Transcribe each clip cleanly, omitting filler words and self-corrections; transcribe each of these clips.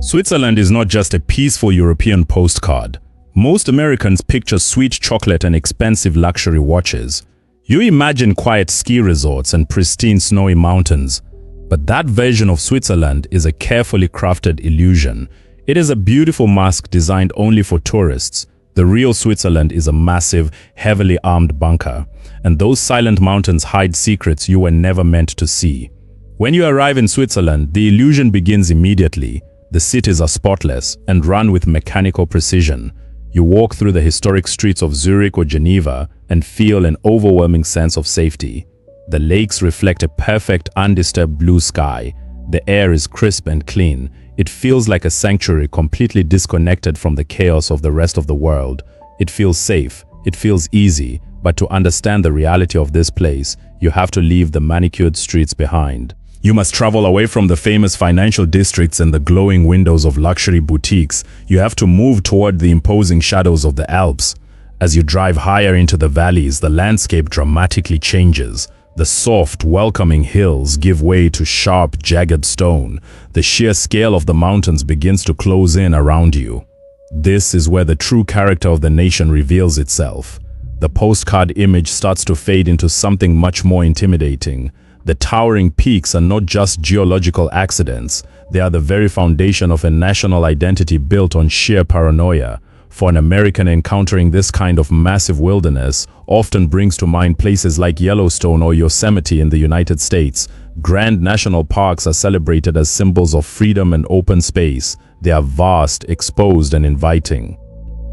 Switzerland is not just a peaceful European postcard. Most Americans picture sweet chocolate and expensive luxury watches. You imagine quiet ski resorts and pristine snowy mountains. But that version of Switzerland is a carefully crafted illusion. It is a beautiful mask designed only for tourists. The real Switzerland is a massive, heavily armed bunker. And those silent mountains hide secrets you were never meant to see. When you arrive in Switzerland, the illusion begins immediately. The cities are spotless and run with mechanical precision. You walk through the historic streets of Zurich or Geneva and feel an overwhelming sense of safety. The lakes reflect a perfect, undisturbed blue sky. The air is crisp and clean. It feels like a sanctuary completely disconnected from the chaos of the rest of the world. It feels safe. It feels easy. But to understand the reality of this place, you have to leave the manicured streets behind. You must travel away from the famous financial districts and the glowing windows of luxury boutiques. You have to move toward the imposing shadows of the Alps. As you drive higher into the valleys, the landscape dramatically changes. The soft, welcoming hills give way to sharp, jagged stone. The sheer scale of the mountains begins to close in around you. This is where the true character of the nation reveals itself. The postcard image starts to fade into something much more intimidating. The towering peaks are not just geological accidents. They are the very foundation of a national identity built on sheer paranoia. For an American, encountering this kind of massive wilderness often brings to mind places like Yellowstone or Yosemite in the United States. Grand national parks are celebrated as symbols of freedom and open space. They are vast, exposed, and inviting.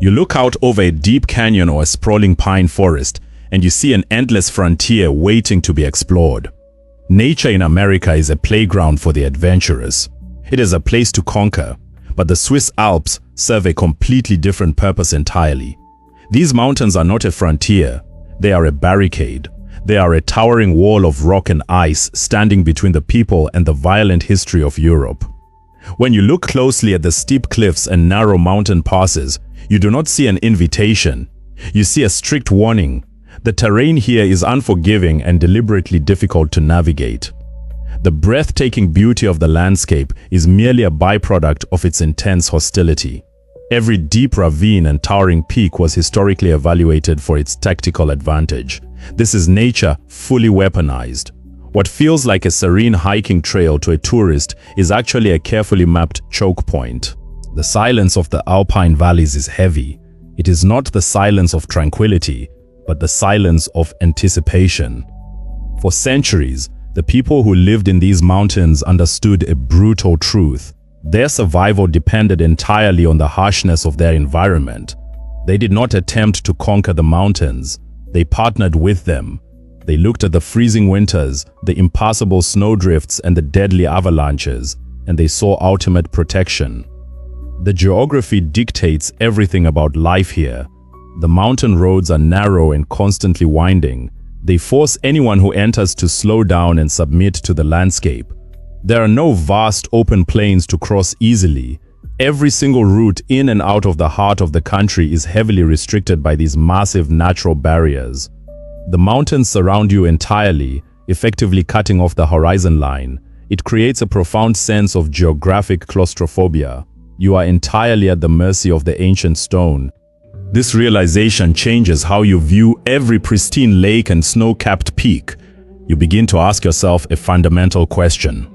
You look out over a deep canyon or a sprawling pine forest, and you see an endless frontier waiting to be explored. Nature in America is a playground for the adventurous. It is a place to conquer, but the Swiss Alps serve a completely different purpose entirely. These mountains are not a frontier, they are a barricade. They are a towering wall of rock and ice standing between the people and the violent history of Europe. When you look closely at the steep cliffs and narrow mountain passes, you do not see an invitation. You see a strict warning. The terrain here is unforgiving and deliberately difficult to navigate. The breathtaking beauty of the landscape is merely a byproduct of its intense hostility. Every deep ravine and towering peak was historically evaluated for its tactical advantage. This is nature fully weaponized. What feels like a serene hiking trail to a tourist is actually a carefully mapped choke point. The silence of the alpine valleys is heavy. It is not the silence of tranquility, but the silence of anticipation. For centuries, the people who lived in these mountains understood a brutal truth. Their survival depended entirely on the harshness of their environment. They did not attempt to conquer the mountains. They partnered with them. They looked at the freezing winters, the impassable snowdrifts, and the deadly avalanches, and they saw ultimate protection. The geography dictates everything about life here. The mountain roads are narrow and constantly winding. They force anyone who enters to slow down and submit to the landscape. There are no vast open plains to cross easily. Every single route in and out of the heart of the country is heavily restricted by these massive natural barriers. The mountains surround you entirely, effectively cutting off the horizon line. It creates a profound sense of geographic claustrophobia. You are entirely at the mercy of the ancient stone. This realization changes how you view every pristine lake and snow-capped peak. You begin to ask yourself a fundamental question.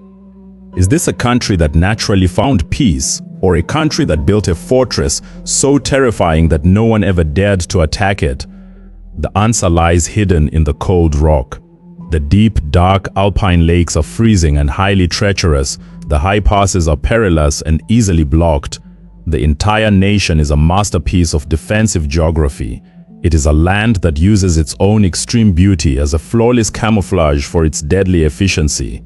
Is this a country that naturally found peace, or a country that built a fortress so terrifying that no one ever dared to attack it? The answer lies hidden in the cold rock. The deep, dark alpine lakes are freezing and highly treacherous. The high passes are perilous and easily blocked. The entire nation is a masterpiece of defensive geography. It is a land that uses its own extreme beauty as a flawless camouflage for its deadly efficiency.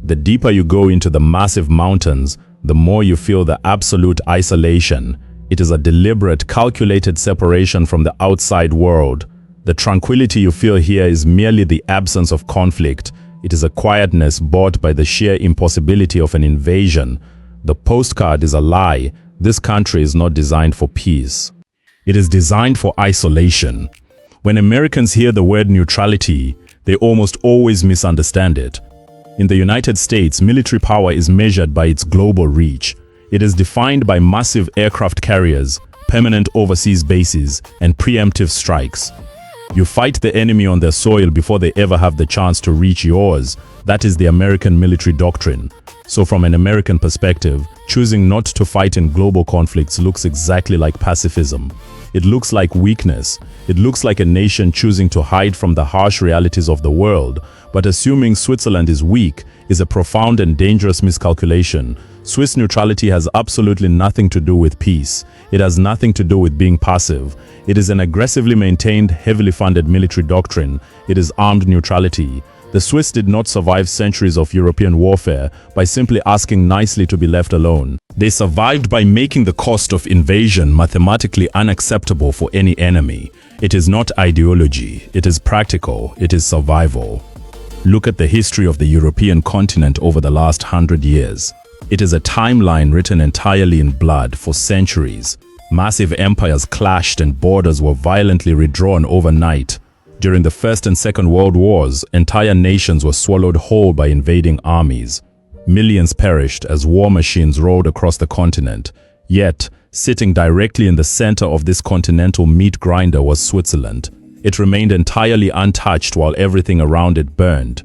The deeper you go into the massive mountains, the more you feel the absolute isolation. It is a deliberate, calculated separation from the outside world. The tranquility you feel here is merely the absence of conflict. It is a quietness bought by the sheer impossibility of an invasion. The postcard is a lie. This country is not designed for peace. It is designed for isolation. When Americans hear the word neutrality, they almost always misunderstand it. In the United States, military power is measured by its global reach. It is defined by massive aircraft carriers, permanent overseas bases, and preemptive strikes. You fight the enemy on their soil before they ever have the chance to reach yours. That is the American military doctrine. So from an American perspective, choosing not to fight in global conflicts looks exactly like pacifism. It looks like weakness. It looks like a nation choosing to hide from the harsh realities of the world. But assuming Switzerland is weak is a profound and dangerous miscalculation. Swiss neutrality has absolutely nothing to do with peace. It has nothing to do with being passive. It is an aggressively maintained, heavily funded military doctrine. It is armed neutrality. The Swiss did not survive centuries of European warfare by simply asking nicely to be left alone. They survived by making the cost of invasion mathematically unacceptable for any enemy. It is not ideology. It is practical. It is survival. Look at the history of the European continent over the last 100 years. It is a timeline written entirely in blood for centuries. Massive empires clashed and borders were violently redrawn overnight. During the First and Second World Wars, entire nations were swallowed whole by invading armies. Millions perished as war machines rolled across the continent. Yet, sitting directly in the center of this continental meat grinder was Switzerland. It remained entirely untouched while everything around it burned.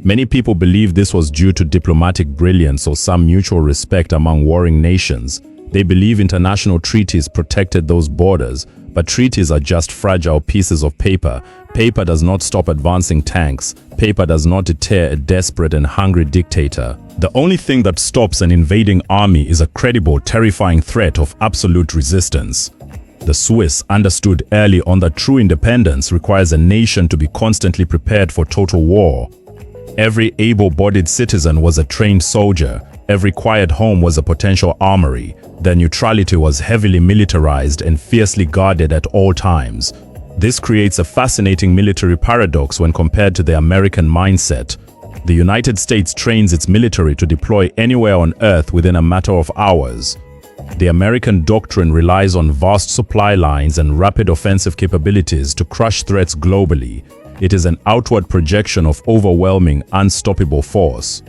Many people believe this was due to diplomatic brilliance or some mutual respect among warring nations. They believe international treaties protected those borders, but treaties are just fragile pieces of paper. Paper does not stop advancing tanks. Paper does not deter a desperate and hungry dictator. The only thing that stops an invading army is a credible, terrifying threat of absolute resistance. The Swiss understood early on that true independence requires a nation to be constantly prepared for total war. Every able-bodied citizen was a trained soldier. Every quiet home was a potential armory. Their neutrality was heavily militarized and fiercely guarded at all times. This creates a fascinating military paradox when compared to the American mindset. The United States trains its military to deploy anywhere on Earth within a matter of hours. The American doctrine relies on vast supply lines and rapid offensive capabilities to crush threats globally. It is an outward projection of overwhelming, unstoppable force.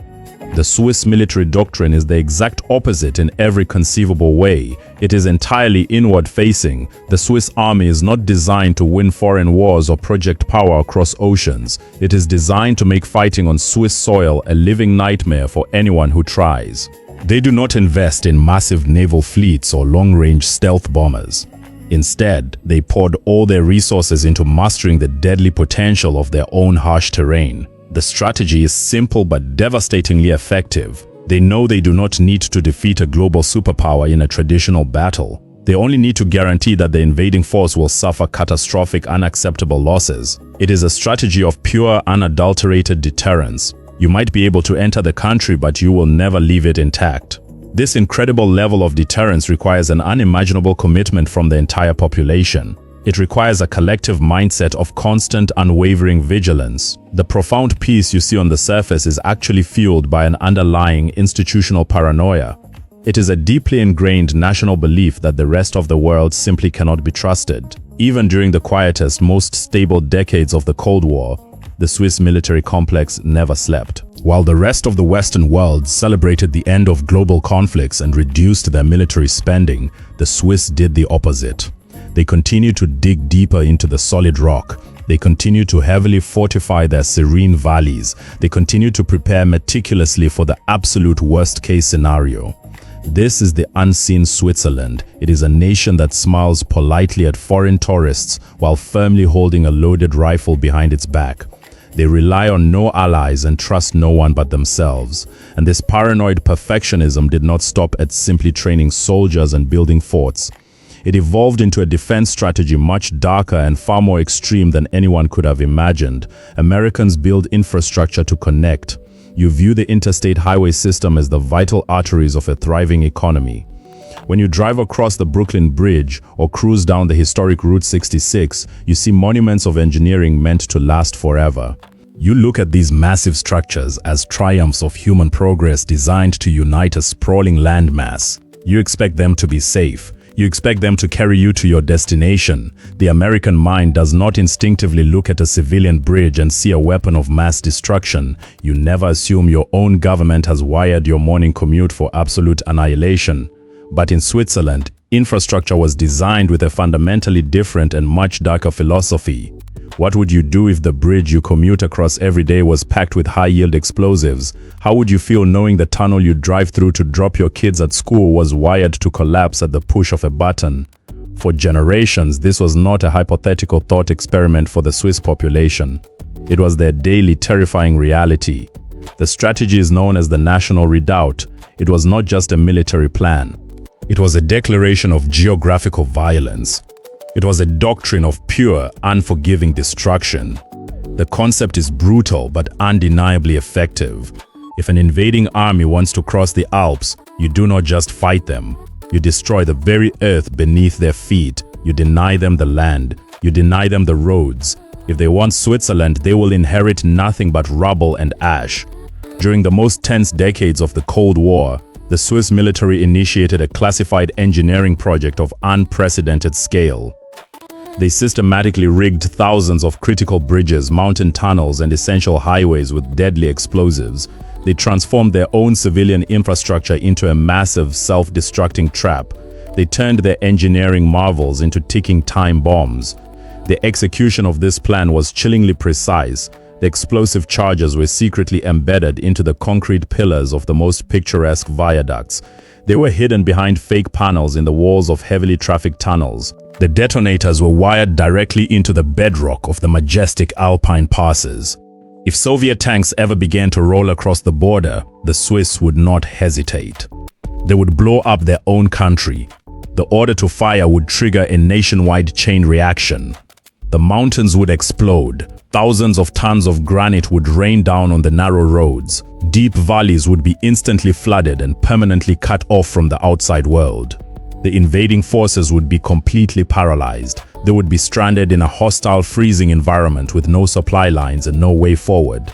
The Swiss military doctrine is the exact opposite in every conceivable way. It is entirely inward-facing. The Swiss army is not designed to win foreign wars or project power across oceans. It is designed to make fighting on Swiss soil a living nightmare for anyone who tries. They do not invest in massive naval fleets or long-range stealth bombers. Instead, they poured all their resources into mastering the deadly potential of their own harsh terrain. The strategy is simple but devastatingly effective. They know they do not need to defeat a global superpower in a traditional battle. They only need to guarantee that the invading force will suffer catastrophic, unacceptable losses. It is a strategy of pure, unadulterated deterrence. You might be able to enter the country, but you will never leave it intact. This incredible level of deterrence requires an unimaginable commitment from the entire population. It requires a collective mindset of constant, unwavering vigilance. The profound peace you see on the surface is actually fueled by an underlying institutional paranoia. It is a deeply ingrained national belief that the rest of the world simply cannot be trusted. Even during the quietest, most stable decades of the Cold War, the Swiss military complex never slept. While the rest of the Western world celebrated the end of global conflicts and reduced their military spending, the Swiss did the opposite. They continued to dig deeper into the solid rock. They continued to heavily fortify their serene valleys. They continued to prepare meticulously for the absolute worst-case scenario. This is the unseen Switzerland. It is a nation that smiles politely at foreign tourists while firmly holding a loaded rifle behind its back. They rely on no allies and trust no one but themselves. And this paranoid perfectionism did not stop at simply training soldiers and building forts. It evolved into a defense strategy much darker and far more extreme than anyone could have imagined. Americans build infrastructure to connect. You view the interstate highway system as the vital arteries of a thriving economy. When you drive across the Brooklyn Bridge or cruise down the historic Route 66, you see monuments of engineering meant to last forever. You look at these massive structures as triumphs of human progress designed to unite a sprawling landmass. You expect them to be safe. You expect them to carry you to your destination. The American mind does not instinctively look at a civilian bridge and see a weapon of mass destruction. You never assume your own government has wired your morning commute for absolute annihilation. But in Switzerland, infrastructure was designed with a fundamentally different and much darker philosophy. What would you do if the bridge you commute across every day was packed with high-yield explosives? How would you feel knowing the tunnel you drive through to drop your kids at school was wired to collapse at the push of a button? For generations, this was not a hypothetical thought experiment for the Swiss population. It was their daily terrifying reality. The strategy is known as the National Redoubt. It was not just a military plan. It was a declaration of geographical violence. It was a doctrine of pure, unforgiving destruction. The concept is brutal but undeniably effective. If an invading army wants to cross the Alps, you do not just fight them. You destroy the very earth beneath their feet. You deny them the land. You deny them the roads. If they want Switzerland, they will inherit nothing but rubble and ash. During the most tense decades of the Cold War, the Swiss military initiated a classified engineering project of unprecedented scale. They systematically rigged thousands of critical bridges, mountain tunnels, and essential highways with deadly explosives. They transformed their own civilian infrastructure into a massive self-destructing trap. They turned their engineering marvels into ticking time bombs. The execution of this plan was chillingly precise. The explosive charges were secretly embedded into the concrete pillars of the most picturesque viaducts. They were hidden behind fake panels in the walls of heavily trafficked tunnels. The detonators were wired directly into the bedrock of the majestic alpine passes. If Soviet tanks ever began to roll across the border, the Swiss would not hesitate. They would blow up their own country. The order to fire would trigger a nationwide chain reaction. The mountains would explode. Thousands of tons of granite would rain down on the narrow roads. Deep valleys would be instantly flooded and permanently cut off from the outside world. The invading forces would be completely paralyzed. They would be stranded in a hostile, freezing environment with no supply lines and no way forward.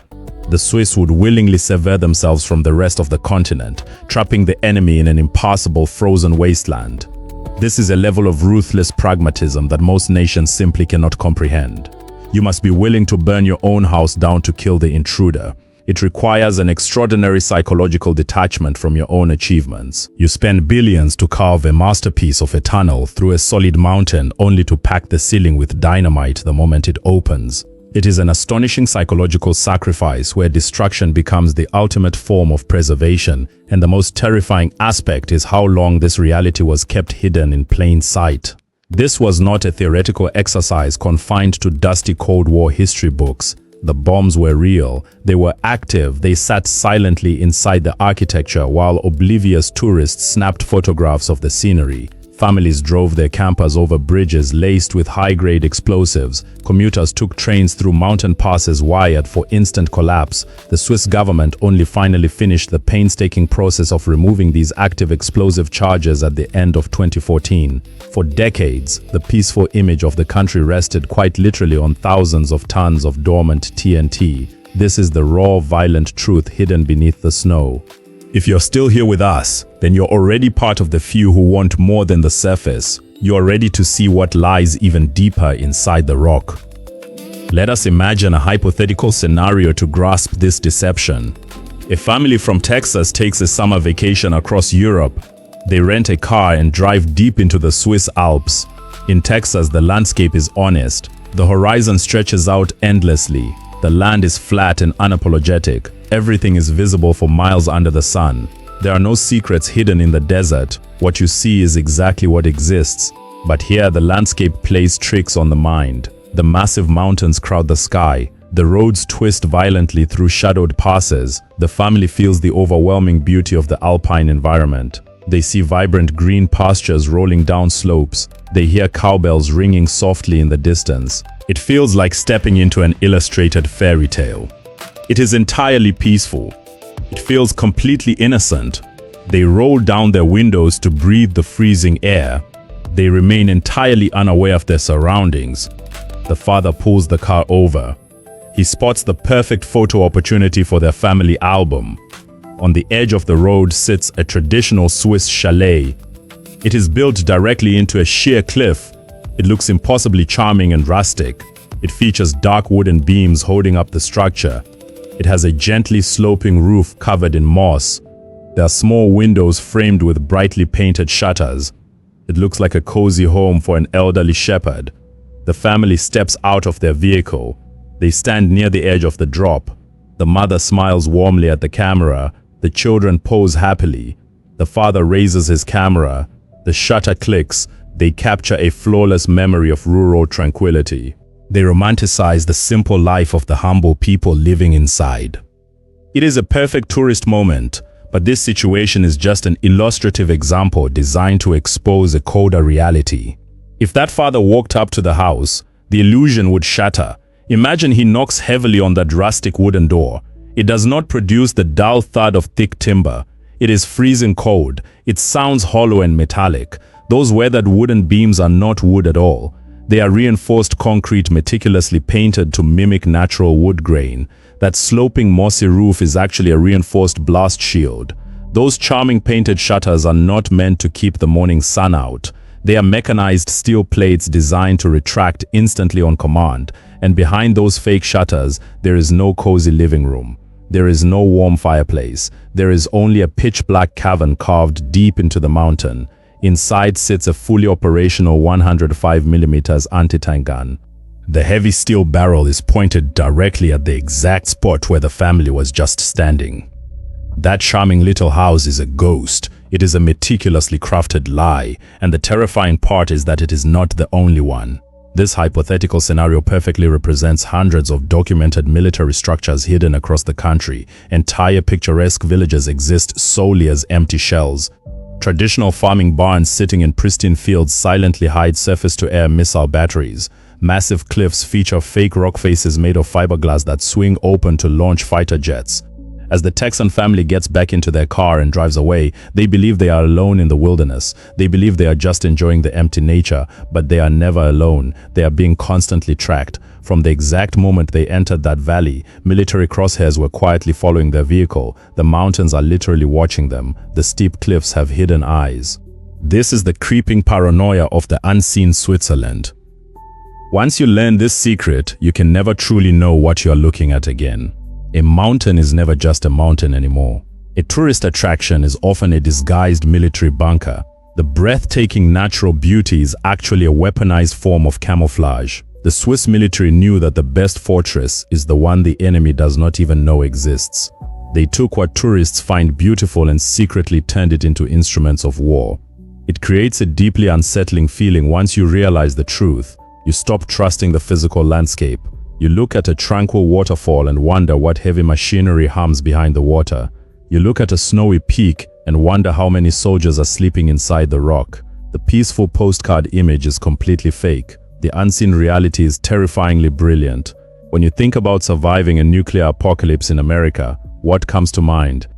The Swiss would willingly sever themselves from the rest of the continent, trapping the enemy in an impassable frozen wasteland. This is a level of ruthless pragmatism that most nations simply cannot comprehend. You must be willing to burn your own house down to kill the intruder. It requires an extraordinary psychological detachment from your own achievements. You spend billions to carve a masterpiece of a tunnel through a solid mountain only to pack the ceiling with dynamite the moment it opens. It is an astonishing psychological sacrifice where destruction becomes the ultimate form of preservation, and the most terrifying aspect is how long this reality was kept hidden in plain sight. This was not a theoretical exercise confined to dusty Cold War history books. The bombs were real, they were active, they sat silently inside the architecture while oblivious tourists snapped photographs of the scenery. Families drove their campers over bridges laced with high-grade explosives. Commuters took trains through mountain passes wired for instant collapse. The Swiss government only finally finished the painstaking process of removing these active explosive charges at the end of 2014. For decades, the peaceful image of the country rested quite literally on thousands of tons of dormant TNT. This is the raw, violent truth hidden beneath the snow. If you're still here with us, then you're already part of the few who want more than the surface. You're ready to see what lies even deeper inside the rock. Let us imagine a hypothetical scenario to grasp this deception. A family from Texas takes a summer vacation across Europe. They rent a car and drive deep into the Swiss Alps. In Texas, the landscape is honest. The horizon stretches out endlessly. The land is flat and unapologetic. Everything is visible for miles under the sun. There are no secrets hidden in the desert. What you see is exactly what exists. But here, the landscape plays tricks on the mind. The massive mountains crowd the sky. The roads twist violently through shadowed passes. The family feels the overwhelming beauty of the alpine environment. They see vibrant green pastures rolling down slopes. They hear cowbells ringing softly in the distance. It feels like stepping into an illustrated fairy tale. It is entirely peaceful. It feels completely innocent. They roll down their windows to breathe the freezing air. They remain entirely unaware of their surroundings. The father pulls the car over. He spots the perfect photo opportunity for their family album. On the edge of the road sits a traditional Swiss chalet. It is built directly into a sheer cliff. It looks impossibly charming and rustic. It features dark wooden beams holding up the structure. It has a gently sloping roof covered in moss. There are small windows framed with brightly painted shutters. It looks like a cozy home for an elderly shepherd. The family steps out of their vehicle. They stand near the edge of the drop. The mother smiles warmly at the camera. The children pose happily. The father raises his camera. The shutter clicks. They capture a flawless memory of rural tranquility. They romanticize the simple life of the humble people living inside. It is a perfect tourist moment, but this situation is just an illustrative example designed to expose a colder reality. If that father walked up to the house, the illusion would shatter. Imagine he knocks heavily on that rustic wooden door. It does not produce the dull thud of thick timber. It is freezing cold. It sounds hollow and metallic. Those weathered wooden beams are not wood at all. They are reinforced concrete meticulously painted to mimic natural wood grain. That sloping mossy roof is actually a reinforced blast shield. Those charming painted shutters are not meant to keep the morning sun out. They are mechanized steel plates designed to retract instantly on command. And behind those fake shutters, there is no cozy living room. There is no warm fireplace. There is only a pitch-black cavern carved deep into the mountain. Inside sits a fully operational 105mm anti-tank gun. The heavy steel barrel is pointed directly at the exact spot where the family was just standing. That charming little house is a ghost. It is a meticulously crafted lie, and the terrifying part is that it is not the only one. This hypothetical scenario perfectly represents hundreds of documented military structures hidden across the country. Entire picturesque villages exist solely as empty shells. Traditional farming barns sitting in pristine fields silently hide surface-to-air missile batteries. Massive cliffs feature fake rock faces made of fiberglass that swing open to launch fighter jets. As the Texan family gets back into their car and drives away, they believe they are alone in the wilderness. They believe they are just enjoying the empty nature, but they are never alone. They are being constantly tracked. From the exact moment they entered that valley, military crosshairs were quietly following their vehicle. The mountains are literally watching them. The steep cliffs have hidden eyes. This is the creeping paranoia of the unseen Switzerland. Once you learn this secret, you can never truly know what you are looking at again. A mountain is never just a mountain anymore. A tourist attraction is often a disguised military bunker. The breathtaking natural beauty is actually a weaponized form of camouflage. The Swiss military knew that the best fortress is the one the enemy does not even know exists. They took what tourists find beautiful and secretly turned it into instruments of war. It creates a deeply unsettling feeling once you realize the truth. You stop trusting the physical landscape. You look at a tranquil waterfall and wonder what heavy machinery hums behind the water. You look at a snowy peak and wonder how many soldiers are sleeping inside the rock. The peaceful postcard image is completely fake. The unseen reality is terrifyingly brilliant. When you think about surviving a nuclear apocalypse in America, what comes to mind?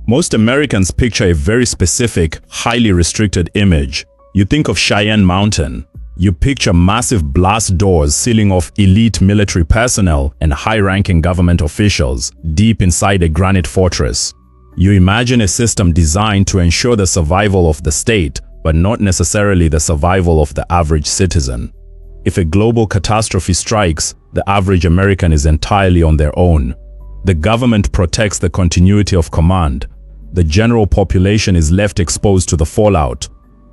Most Americans picture a very specific, highly restricted image. You think of Cheyenne Mountain. You picture massive blast doors sealing off elite military personnel and high-ranking government officials deep inside a granite fortress. You imagine a system designed to ensure the survival of the state, but not necessarily the survival of the average citizen. If a global catastrophe strikes, the average American is entirely on their own. The government protects the continuity of command. The general population is left exposed to the fallout.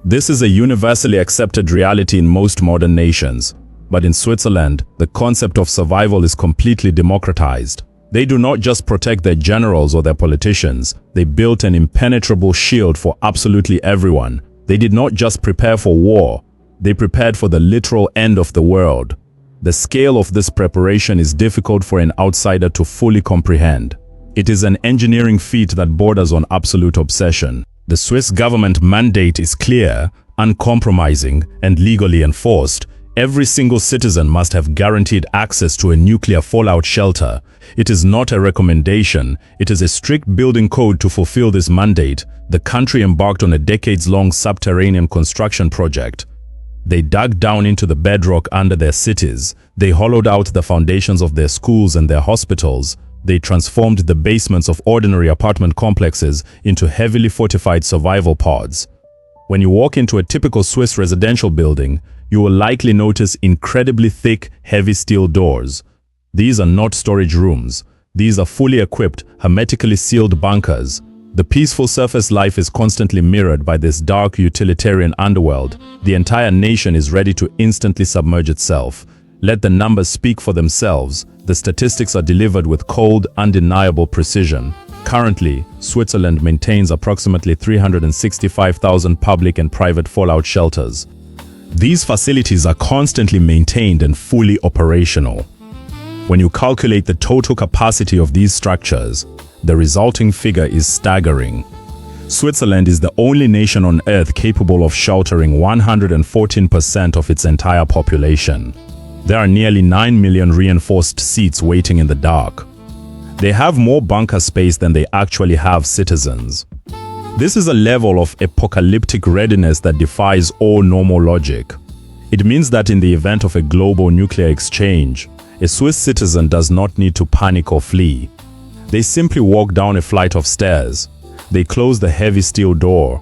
This is a universally accepted reality in most modern nations. But in Switzerland, the concept of survival is completely democratized. They do not just protect their generals or their politicians. They built an impenetrable shield for absolutely everyone. They did not just prepare for war. They prepared for the literal end of the world. The scale of this preparation is difficult for an outsider to fully comprehend. It is an engineering feat that borders on absolute obsession. The Swiss government mandate is clear, uncompromising, and legally enforced. Every single citizen must have guaranteed access to a nuclear fallout shelter. It is not a recommendation, it is a strict building code to fulfill this mandate. The country embarked on a decades-long subterranean construction project. They dug down into the bedrock under their cities. They hollowed out the foundations of their schools and their hospitals. They transformed the basements of ordinary apartment complexes into heavily fortified survival pods. When you walk into a typical Swiss residential building, you will likely notice incredibly thick, heavy steel doors. These are not storage rooms. These are fully equipped, hermetically sealed bunkers. The peaceful surface life is constantly mirrored by this dark utilitarian underworld. The entire nation is ready to instantly submerge itself. Let the numbers speak for themselves. The statistics are delivered with cold, undeniable precision. Currently, Switzerland maintains approximately 365,000 public and private fallout shelters. These facilities are constantly maintained and fully operational. When you calculate the total capacity of these structures, the resulting figure is staggering. Switzerland is the only nation on Earth capable of sheltering 114% of its entire population. There are nearly 9 million reinforced seats waiting in the dark. They have more bunker space than they actually have citizens. This is a level of apocalyptic readiness that defies all normal logic. It means that in the event of a global nuclear exchange, a Swiss citizen does not need to panic or flee. They simply walk down a flight of stairs. They close the heavy steel door.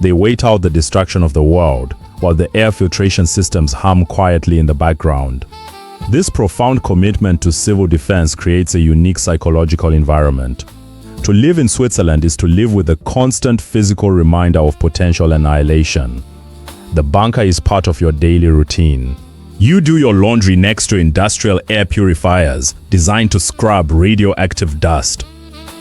They wait out the destruction of the world, while the air filtration systems hum quietly in the background. This profound commitment to civil defense creates a unique psychological environment. To live in Switzerland is to live with a constant physical reminder of potential annihilation. The bunker is part of your daily routine. You do your laundry next to industrial air purifiers designed to scrub radioactive dust.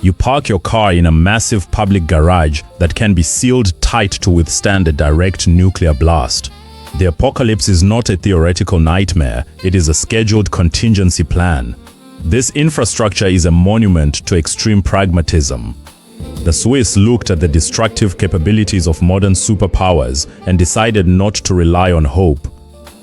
You park your car in a massive public garage that can be sealed tight to withstand a direct nuclear blast. The apocalypse is not a theoretical nightmare, it is a scheduled contingency plan. This infrastructure is a monument to extreme pragmatism. The Swiss looked at the destructive capabilities of modern superpowers and decided not to rely on hope.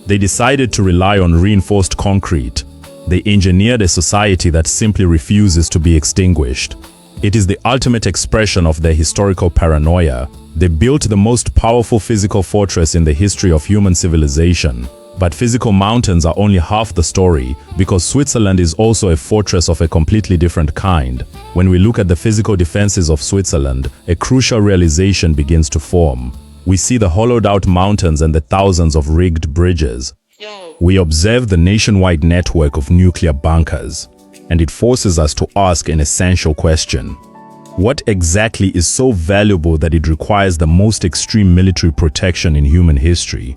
They decided to rely on reinforced concrete. They engineered a society that simply refuses to be extinguished. It is the ultimate expression of their historical paranoia. They built the most powerful physical fortress in the history of human civilization. But physical mountains are only half the story, because Switzerland is also a fortress of a completely different kind. When we look at the physical defenses of Switzerland, a crucial realization begins to form. We see the hollowed-out mountains and the thousands of rigged bridges. We observe the nationwide network of nuclear bunkers, and it forces us to ask an essential question. What exactly is so valuable that it requires the most extreme military protection in human history?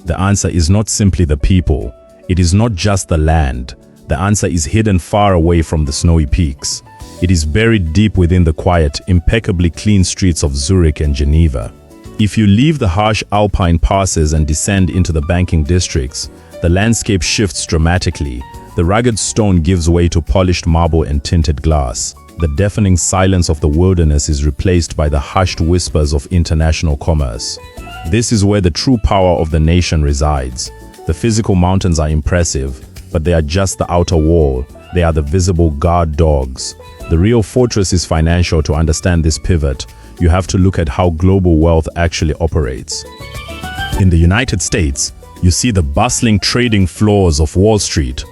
The answer is not simply the people. It is not just the land. The answer is hidden far away from the snowy peaks. It is buried deep within the quiet, impeccably clean streets of Zurich and Geneva. If you leave the harsh alpine passes and descend into the banking districts, the landscape shifts dramatically. The rugged stone gives way to polished marble and tinted glass. The deafening silence of the wilderness is replaced by the hushed whispers of international commerce. This is where the true power of the nation resides. The physical mountains are impressive, but they are just the outer wall. They are the visible guard dogs. The real fortress is financial. To understand this pivot, you have to look at how global wealth actually operates. In the United States, you see the bustling trading floors of Wall Street.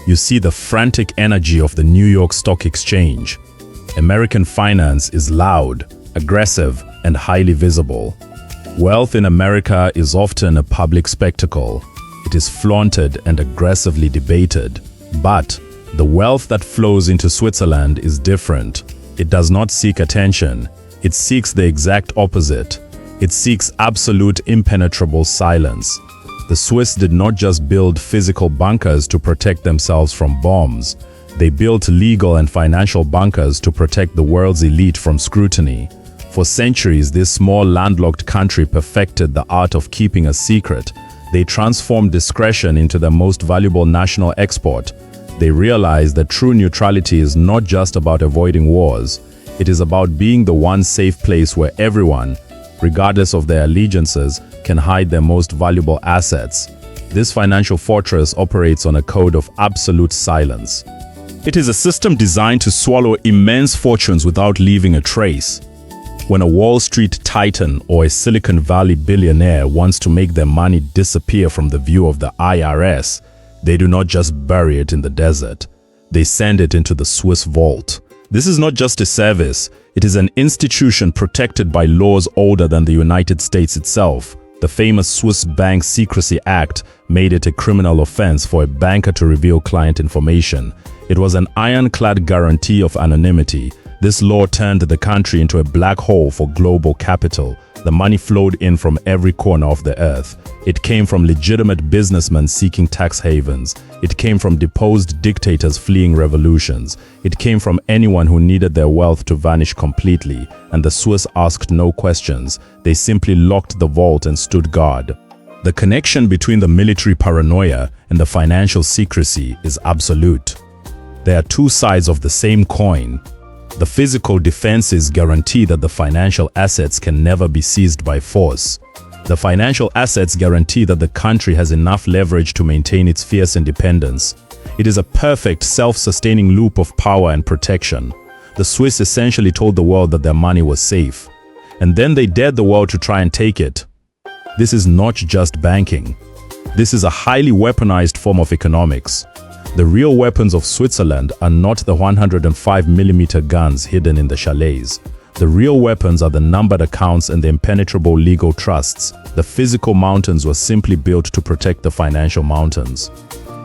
You see the frantic energy of the New York Stock Exchange. American finance is loud, aggressive, and highly visible. Wealth in America is often a public spectacle. It is flaunted and aggressively debated. But the wealth that flows into Switzerland is different. It does not seek attention. It seeks the exact opposite. It seeks absolute impenetrable silence. The Swiss did not just build physical bunkers to protect themselves from bombs. They built legal and financial bunkers to protect the world's elite from scrutiny. For centuries, this small landlocked country perfected the art of keeping a secret. They transformed discretion into their most valuable national export. They realized that true neutrality is not just about avoiding wars. It is about being the one safe place where everyone, regardless of their allegiances, can hide their most valuable assets. This financial fortress operates on a code of absolute silence. It is a system designed to swallow immense fortunes without leaving a trace. When a Wall Street titan or a Silicon Valley billionaire wants to make their money disappear from the view of the IRS, they do not just bury it in the desert. They send it into the Swiss vault. This is not just a service, it is an institution protected by laws older than the United States itself. The famous Swiss Bank Secrecy Act made it a criminal offense for a banker to reveal client information. It was an ironclad guarantee of anonymity. This law turned the country into a black hole for global capital. The money flowed in from every corner of the earth. It came from legitimate businessmen seeking tax havens. It came from deposed dictators fleeing revolutions. It came from anyone who needed their wealth to vanish completely, and the Swiss asked no questions. They simply locked the vault and stood guard. The connection between the military paranoia and the financial secrecy is absolute. There are two sides of the same coin. The physical defenses guarantee that the financial assets can never be seized by force. The financial assets guarantee that the country has enough leverage to maintain its fierce independence. It is a perfect self-sustaining loop of power and protection. The Swiss essentially told the world that their money was safe, and then they dared the world to try and take it. This is not just banking. This is a highly weaponized form of economics. The real weapons of Switzerland are not the 105mm guns hidden in the chalets. The real weapons are the numbered accounts and the impenetrable legal trusts. The physical mountains were simply built to protect the financial mountains.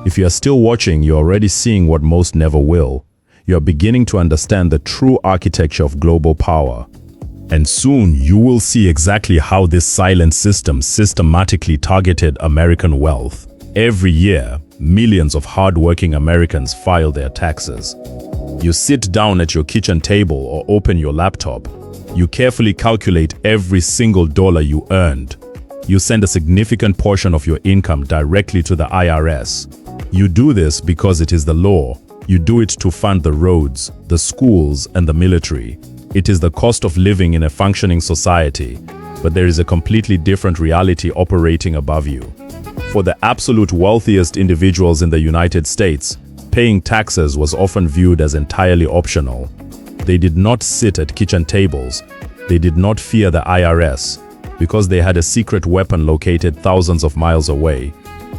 If you are still watching, you're already seeing what most never will. You are beginning to understand the true architecture of global power. And soon you will see exactly how this silent system systematically targeted American wealth. Every year, millions of hard-working Americans file their taxes. You sit down at your kitchen table or open your laptop. You carefully calculate every single dollar you earned. You send a significant portion of your income directly to the IRS. You do this because it is the law. You do it to fund the roads, the schools, and the military. It is the cost of living in a functioning society, but there is a completely different reality operating above you. For the absolute wealthiest individuals in the United States, paying taxes was often viewed as entirely optional. They did not sit at kitchen tables. They did not fear the IRS because they had a secret weapon located thousands of miles away.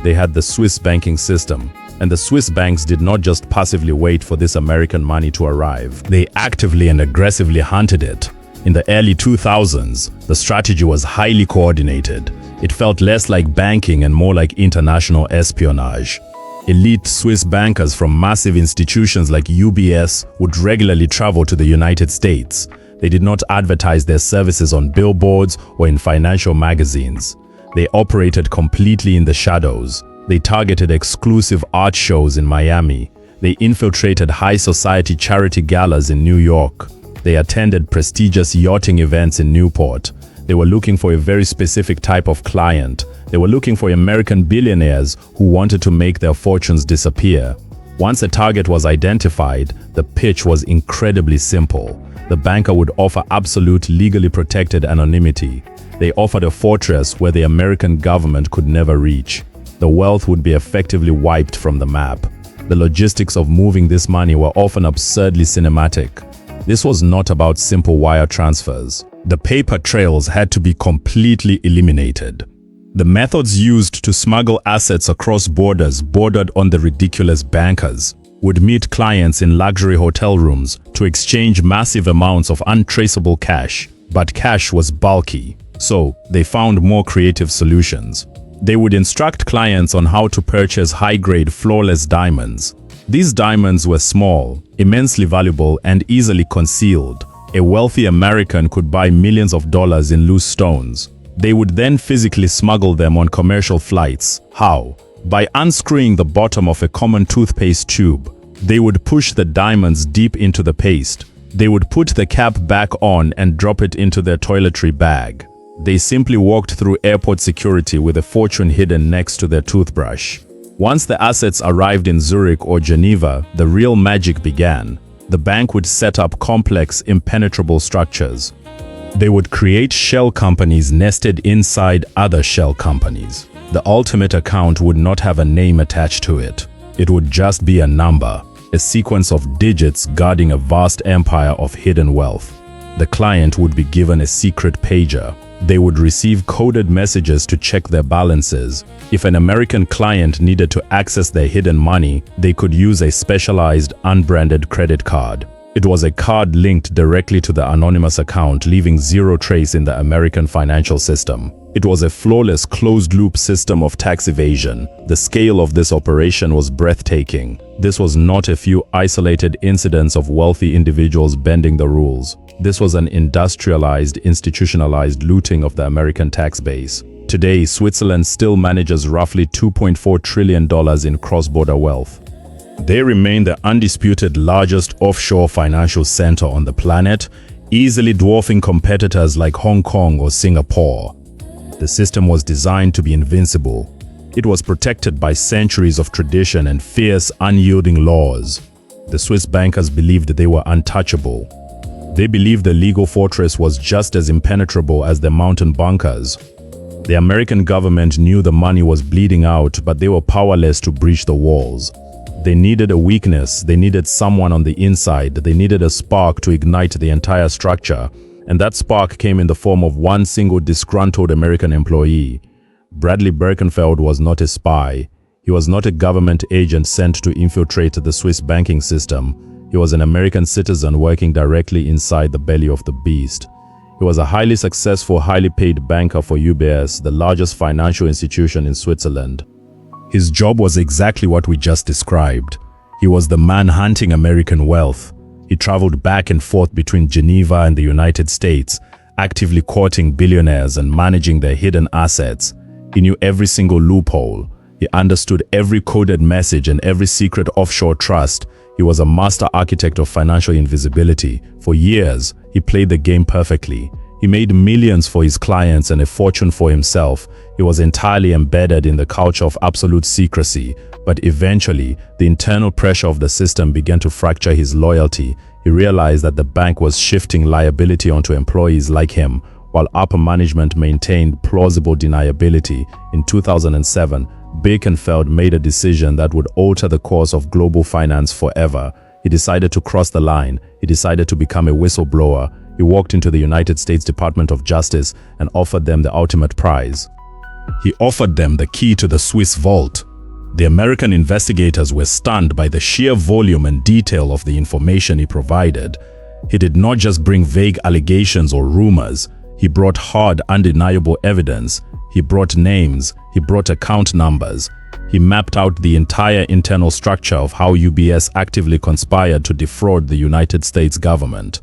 They had the Swiss banking system. And the Swiss banks did not just passively wait for this American money to arrive. They actively and aggressively hunted it. In the early 2000s, the strategy was highly coordinated. It felt less like banking and more like international espionage. Elite Swiss bankers from massive institutions like UBS would regularly travel to the United States. They did not advertise their services on billboards or in financial magazines. They operated completely in the shadows. They targeted exclusive art shows in Miami. They infiltrated high society charity galas in New York. They attended prestigious yachting events in Newport. They were looking for a very specific type of client. They were looking for American billionaires who wanted to make their fortunes disappear. Once a target was identified, the pitch was incredibly simple. The banker would offer absolute legally protected anonymity. They offered a fortress where the American government could never reach. The wealth would be effectively wiped from the map. The logistics of moving this money were often absurdly cinematic. This was not about simple wire transfers. The paper trails had to be completely eliminated. The methods used to smuggle assets across borders bordered on the ridiculous bankers would meet clients in luxury hotel rooms to exchange massive amounts of untraceable cash. But cash was bulky, so they found more creative solutions. They would instruct clients on how to purchase high-grade flawless diamonds. These diamonds were small, immensely valuable, and easily concealed. A wealthy American could buy millions of dollars in loose stones. They would then physically smuggle them on commercial flights. How? By unscrewing the bottom of a common toothpaste tube. They would push the diamonds deep into the paste. They would put the cap back on and drop it into their toiletry bag. They simply walked through airport security with a fortune hidden next to their toothbrush. Once the assets arrived in Zurich or Geneva, the real magic began. The bank would set up complex, impenetrable structures. They would create shell companies nested inside other shell companies. The ultimate account would not have a name attached to it. It would just be a number, a sequence of digits guarding a vast empire of hidden wealth. The client would be given a secret pager. They would receive coded messages to check their balances. If an American client needed to access their hidden money, they could use a specialized, unbranded credit card. It was a card linked directly to the anonymous account, leaving zero trace in the American financial system. It was a flawless closed-loop system of tax evasion. The scale of this operation was breathtaking. This was not a few isolated incidents of wealthy individuals bending the rules. This was an industrialized, institutionalized looting of the American tax base. Today, Switzerland still manages roughly $2.4 trillion in cross-border wealth. They remain the undisputed largest offshore financial center on the planet, easily dwarfing competitors like Hong Kong or Singapore. The system was designed to be invincible. It was protected by centuries of tradition and fierce, unyielding laws. The Swiss bankers believed they were untouchable. They believed the legal fortress was just as impenetrable as the mountain bunkers. The American government knew the money was bleeding out, but they were powerless to breach the walls. They needed a weakness, they needed someone on the inside, they needed a spark to ignite the entire structure. And that spark came in the form of one single disgruntled American employee. Bradley Birkenfeld was not a spy. He was not a government agent sent to infiltrate the Swiss banking system. He was an American citizen working directly inside the belly of the beast. He was a highly successful, highly paid banker for UBS, the largest financial institution in Switzerland. His job was exactly what we just described. He was the man hunting American wealth. He traveled back and forth between Geneva and the United States, actively courting billionaires and managing their hidden assets. He knew every single loophole. He understood every coded message and every secret offshore trust. He was a master architect of financial invisibility. For years, he played the game perfectly. He made millions for his clients and a fortune for himself. He was entirely embedded in the culture of absolute secrecy. But eventually, the internal pressure of the system began to fracture his loyalty. He realized that the bank was shifting liability onto employees like him, while upper management maintained plausible deniability. In 2007, Birkenfeld made a decision that would alter the course of global finance forever. He decided to cross the line. He decided to become a whistleblower. He walked into the United States Department of Justice and offered them the ultimate prize. He offered them the key to the Swiss vault. The American investigators were stunned by the sheer volume and detail of the information he provided. He did not just bring vague allegations or rumors. He brought hard, undeniable evidence. He brought names. He brought account numbers. He mapped out the entire internal structure of how UBS actively conspired to defraud the United States government.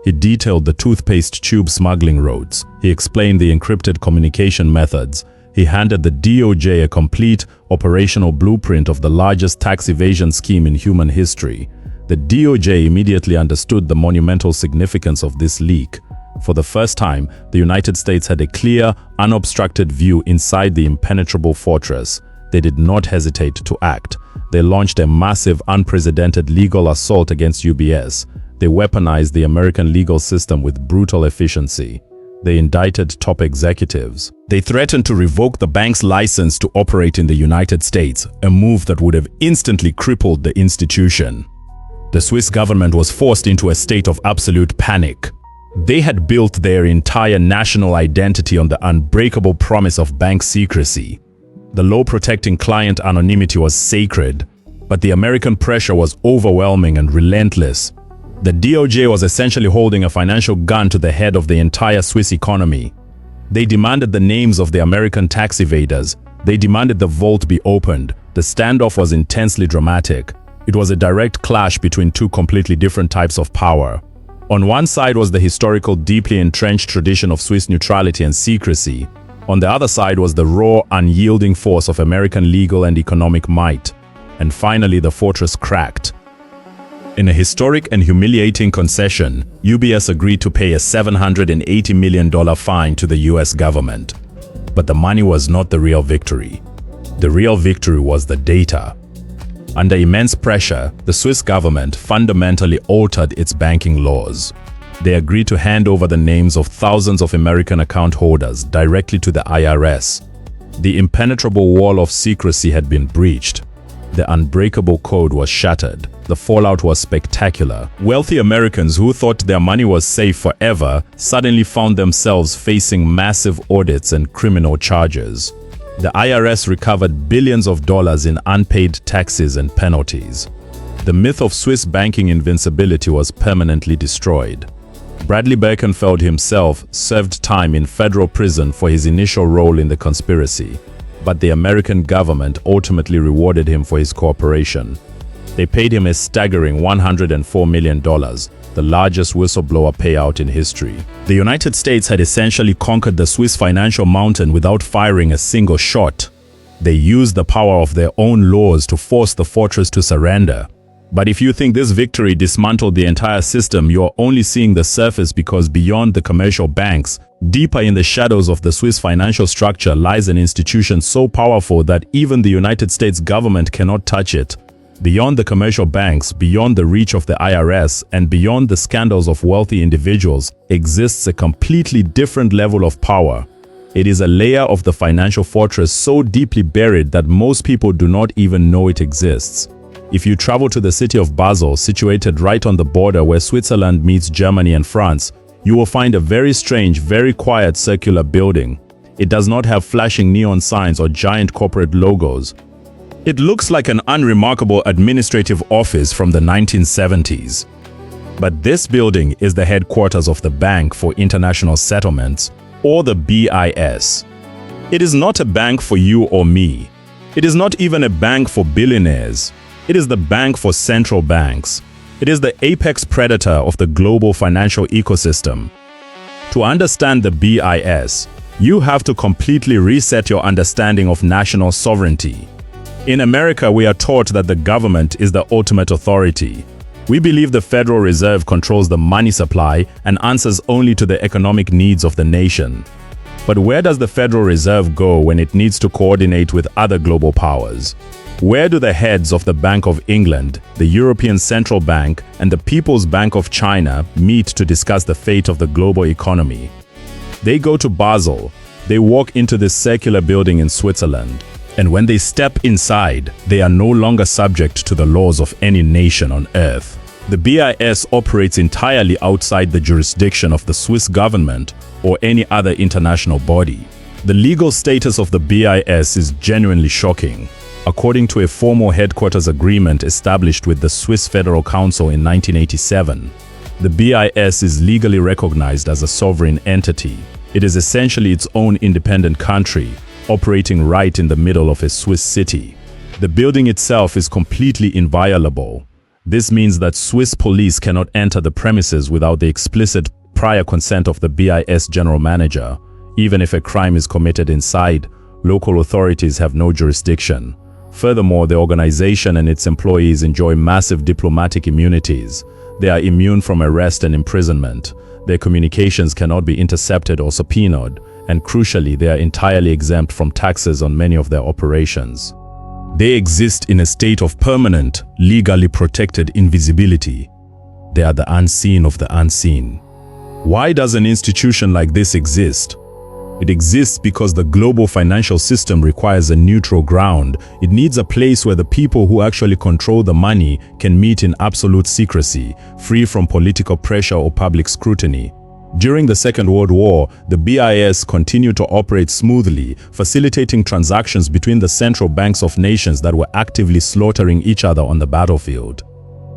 He detailed the toothpaste tube smuggling routes. He explained the encrypted communication methods. He handed the DOJ a complete operational blueprint of the largest tax evasion scheme in human history. The DOJ immediately understood the monumental significance of this leak. For the first time, the United States had a clear, unobstructed view inside the impenetrable fortress. They did not hesitate to act. They launched a massive, unprecedented legal assault against UBS. They weaponized the American legal system with brutal efficiency. They indicted top executives. They threatened to revoke the bank's license to operate in the United States, a move that would have instantly crippled the institution. The Swiss government was forced into a state of absolute panic. They had built their entire national identity on the unbreakable promise of bank secrecy. The law protecting client anonymity was sacred, but the American pressure was overwhelming and relentless. The DOJ was essentially holding a financial gun to the head of the entire Swiss economy. They demanded the names of the American tax evaders. They demanded the vault be opened. The standoff was intensely dramatic. It was a direct clash between two completely different types of power. On one side was the historical, deeply entrenched tradition of Swiss neutrality and secrecy. On the other side was the raw, unyielding force of American legal and economic might. And finally, the fortress cracked. In a historic and humiliating concession, UBS agreed to pay a $780 million fine to the US government. But the money was not the real victory. The real victory was the data. Under immense pressure, the Swiss government fundamentally altered its banking laws. They agreed to hand over the names of thousands of American account holders directly to the IRS. The impenetrable wall of secrecy had been breached. The unbreakable code was shattered. The fallout was spectacular. Wealthy Americans who thought their money was safe forever suddenly found themselves facing massive audits and criminal charges. The IRS recovered billions of dollars in unpaid taxes and penalties. The myth of Swiss banking invincibility was permanently destroyed. Bradley Birkenfeld himself served time in federal prison for his initial role in the conspiracy, but the American government ultimately rewarded him for his cooperation. They paid him a staggering $104 million, the largest whistleblower payout in history. The United States had essentially conquered the Swiss financial mountain without firing a single shot. They used the power of their own laws to force the fortress to surrender. But if you think this victory dismantled the entire system, you're only seeing the surface, because beyond the commercial banks, deeper in the shadows of the Swiss financial structure lies an institution so powerful that even the United States government cannot touch it. Beyond the commercial banks, beyond the reach of the IRS, and beyond the scandals of wealthy individuals, exists a completely different level of power. It is a layer of the financial fortress so deeply buried that most people do not even know it exists. If you travel to the city of Basel, situated right on the border where Switzerland meets Germany and France, you will find a very strange, very quiet circular building. It does not have flashing neon signs or giant corporate logos. It looks like an unremarkable administrative office from the 1970s. But this building is the headquarters of the Bank for International Settlements, or the BIS. It is not a bank for you or me. It is not even a bank for billionaires. It is the bank for central banks. It is the apex predator of the global financial ecosystem. To understand the BIS, you have to completely reset your understanding of national sovereignty. In America, we are taught that the government is the ultimate authority. We believe the Federal Reserve controls the money supply and answers only to the economic needs of the nation. But where does the Federal Reserve go when it needs to coordinate with other global powers? Where do the heads of the Bank of England, the European Central Bank, and the People's Bank of China meet to discuss the fate of the global economy? They go to Basel. They walk into this circular building in Switzerland. And when they step inside, they are no longer subject to the laws of any nation on earth. The BIS operates entirely outside the jurisdiction of the Swiss government or any other international body. The legal status of the BIS is genuinely shocking. According to a formal headquarters agreement established with the Swiss Federal Council in 1987, the BIS is legally recognized as a sovereign entity. It is essentially its own independent country, operating right in the middle of a Swiss city. The building itself is completely inviolable. This means that Swiss police cannot enter the premises without the explicit prior consent of the BIS general manager. Even if a crime is committed inside, local authorities have no jurisdiction. Furthermore, the organization and its employees enjoy massive diplomatic immunities. They are immune from arrest and imprisonment. Their communications cannot be intercepted or subpoenaed, and crucially, they are entirely exempt from taxes on many of their operations. They exist in a state of permanent, legally protected invisibility. They are the unseen of the unseen. Why does an institution like this exist? It exists because the global financial system requires a neutral ground. It needs a place where the people who actually control the money can meet in absolute secrecy, free from political pressure or public scrutiny. During the Second World War, the BIS continued to operate smoothly, facilitating transactions between the central banks of nations that were actively slaughtering each other on the battlefield.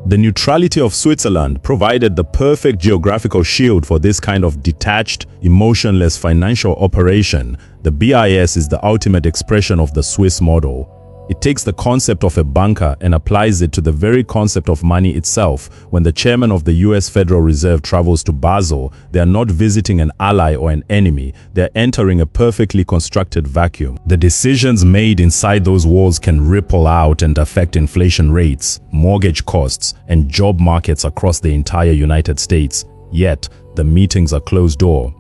The neutrality of Switzerland provided the perfect geographical shield for this kind of detached, emotionless financial operation. The BIS is the ultimate expression of the Swiss model. It takes the concept of a banker and applies it to the very concept of money itself. When the chairman of the US Federal Reserve travels to Basel, they are not visiting an ally or an enemy. They are entering a perfectly constructed vacuum. The decisions made inside those walls can ripple out and affect inflation rates, mortgage costs, and job markets across the entire United States. Yet, the meetings are closed door.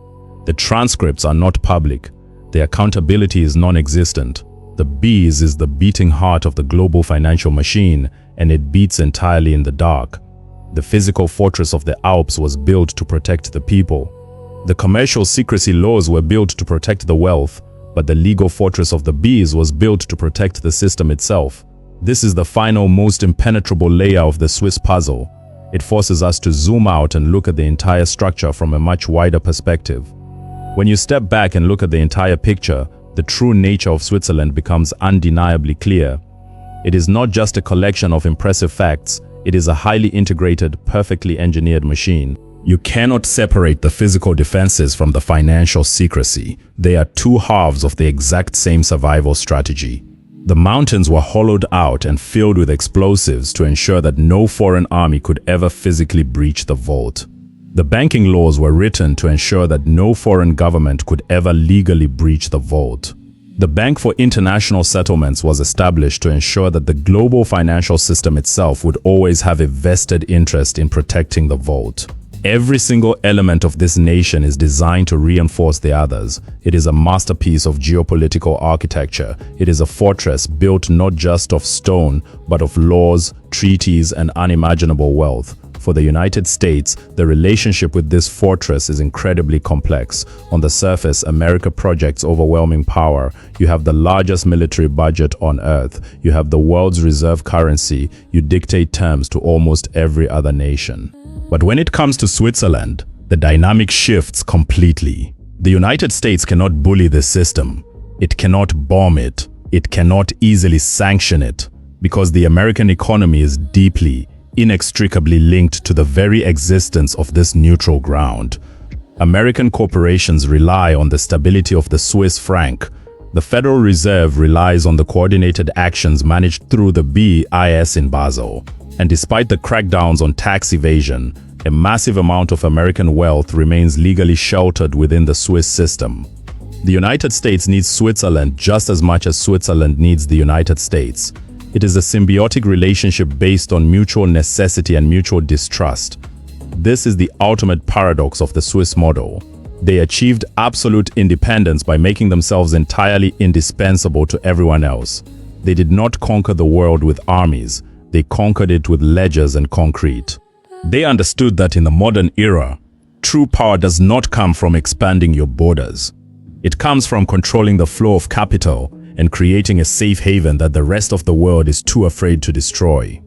The transcripts are not public. The accountability is non-existent. The BIS is the beating heart of the global financial machine, and it beats entirely in the dark. The physical fortress of the Alps was built to protect the people. The commercial secrecy laws were built to protect the wealth, but the legal fortress of the BIS was built to protect the system itself. This is the final, most impenetrable layer of the Swiss puzzle. It forces us to zoom out and look at the entire structure from a much wider perspective. When you step back and look at the entire picture, the true nature of Switzerland becomes undeniably clear. It is not just a collection of impressive facts, it is a highly integrated, perfectly engineered machine. You cannot separate the physical defenses from the financial secrecy. They are two halves of the exact same survival strategy. The mountains were hollowed out and filled with explosives to ensure that no foreign army could ever physically breach the vault. The banking laws were written to ensure that no foreign government could ever legally breach the vault. The Bank for International Settlements was established to ensure that the global financial system itself would always have a vested interest in protecting the vault. Every single element of this nation is designed to reinforce the others. It is a masterpiece of geopolitical architecture. It is a fortress built not just of stone, but of laws, treaties, and unimaginable wealth. For the United States, the relationship with this fortress is incredibly complex. On the surface, America projects overwhelming power. You have the largest military budget on earth. You have the world's reserve currency. You dictate terms to almost every other nation. But when it comes to Switzerland, the dynamic shifts completely. The United States cannot bully the system. It cannot bomb it. It cannot easily sanction it, because the American economy is deeply, inextricably linked to the very existence of this neutral ground. American corporations rely on the stability of the Swiss franc. The Federal Reserve relies on the coordinated actions managed through the BIS in Basel. And despite the crackdowns on tax evasion, a massive amount of American wealth remains legally sheltered within the Swiss system. The United States needs Switzerland just as much as Switzerland needs the United States. It is a symbiotic relationship based on mutual necessity and mutual distrust. This is the ultimate paradox of the Swiss model. They achieved absolute independence by making themselves entirely indispensable to everyone else. They did not conquer the world with armies. They conquered it with ledgers and concrete. They understood that in the modern era, true power does not come from expanding your borders. It comes from controlling the flow of capital and creating a safe haven that the rest of the world is too afraid to destroy.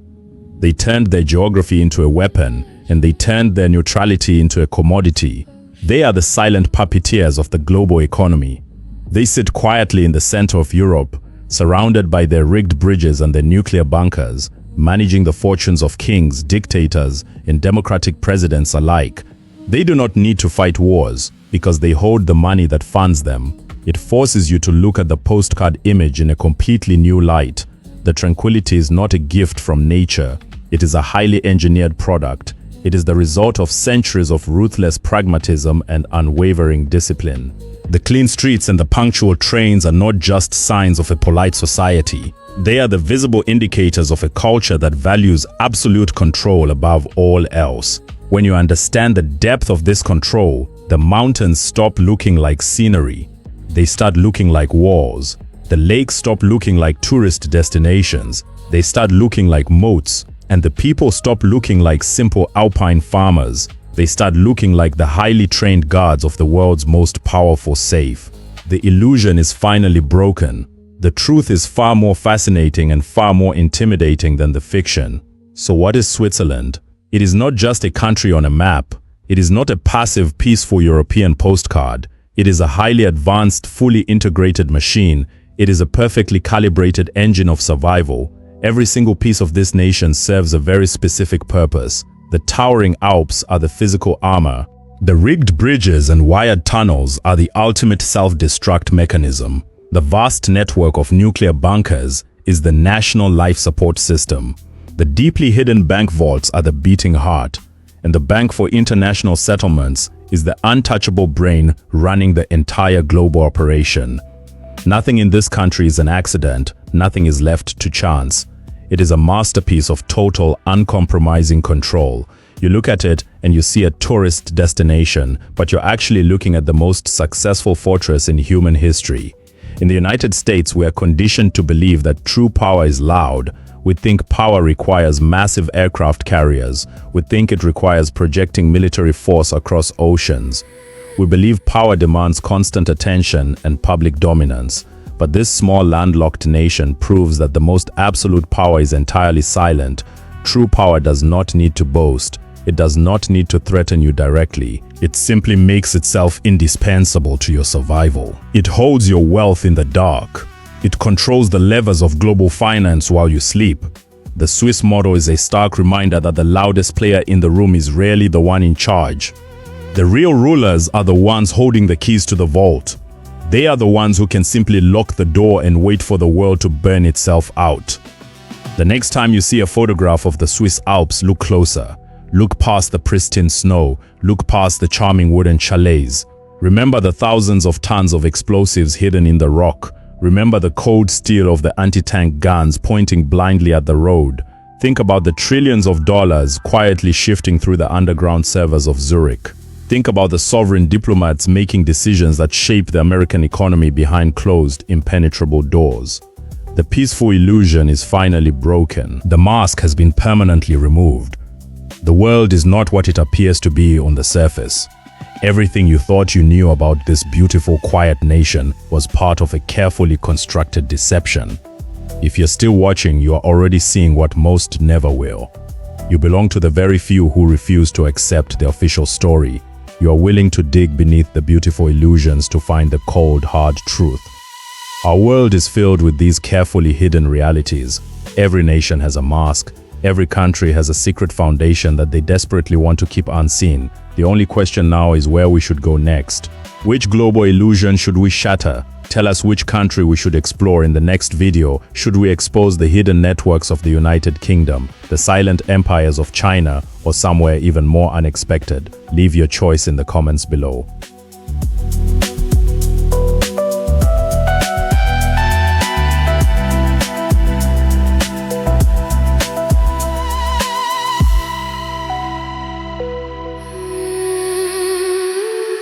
They turned their geography into a weapon, and they turned their neutrality into a commodity. They are the silent puppeteers of the global economy. They sit quietly in the center of Europe, surrounded by their rigged bridges and their nuclear bunkers, managing the fortunes of kings, dictators, and democratic presidents alike. They do not need to fight wars because they hold the money that funds them. It forces you to look at the postcard image in a completely new light. The tranquility is not a gift from nature. It is a highly engineered product. It is the result of centuries of ruthless pragmatism and unwavering discipline. The clean streets and the punctual trains are not just signs of a polite society. They are the visible indicators of a culture that values absolute control above all else. When you understand the depth of this control, the mountains stop looking like scenery. They start looking like walls. The lakes stop looking like tourist destinations. They start looking like moats. And the people stop looking like simple alpine farmers. They start looking like the highly trained guards of the world's most powerful safe. The illusion is finally broken. The truth is far more fascinating and far more intimidating than the fiction. So what is Switzerland? It is not just a country on a map. It is not a passive, peaceful European postcard. It is a highly advanced, fully integrated machine. It is a perfectly calibrated engine of survival. Every single piece of this nation serves a very specific purpose. The towering Alps are the physical armor. The rigged bridges and wired tunnels are the ultimate self-destruct mechanism. The vast network of nuclear bunkers is the national life support system. The deeply hidden bank vaults are the beating heart. And the Bank for International Settlements is the untouchable brain running the entire global operation. Nothing in this country is an accident. Nothing is left to chance. It is a masterpiece of total, uncompromising control. You look at it and you see a tourist destination, but you're actually looking at the most successful fortress in human history. In the United States, we are conditioned to believe that true power is loud. We think power requires massive aircraft carriers. We think it requires projecting military force across oceans. We believe power demands constant attention and public dominance. But this small landlocked nation proves that the most absolute power is entirely silent. True power does not need to boast. It does not need to threaten you directly. It simply makes itself indispensable to your survival. It holds your wealth in the dark. It controls the levers of global finance while you sleep. The Swiss motto is a stark reminder that the loudest player in the room is rarely the one in charge. The real rulers are the ones holding the keys to the vault. They are the ones who can simply lock the door and wait for the world to burn itself out. The next time you see a photograph of the Swiss Alps, look closer. Look past the pristine snow. Look past the charming wooden chalets. Remember the thousands of tons of explosives hidden in the rock. Remember the cold steel of the anti-tank guns pointing blindly at the road. Think about the trillions of dollars quietly shifting through the underground servers of Zurich. Think about the sovereign diplomats making decisions that shape the American economy behind closed, impenetrable doors. The peaceful illusion is finally broken. The mask has been permanently removed. The world is not what it appears to be on the surface. Everything you thought you knew about this beautiful, quiet nation was part of a carefully constructed deception. If you're still watching, you are already seeing what most never will. You belong to the very few who refuse to accept the official story. You are willing to dig beneath the beautiful illusions to find the cold, hard truth. Our world is filled with these carefully hidden realities. Every nation has a mask. Every country has a secret foundation that they desperately want to keep unseen. The only question now is where we should go next. Which global illusion should we shatter? Tell us which country we should explore in the next video. Should we expose the hidden networks of the United Kingdom, the silent empires of China, or somewhere even more unexpected? Leave your choice in the comments below.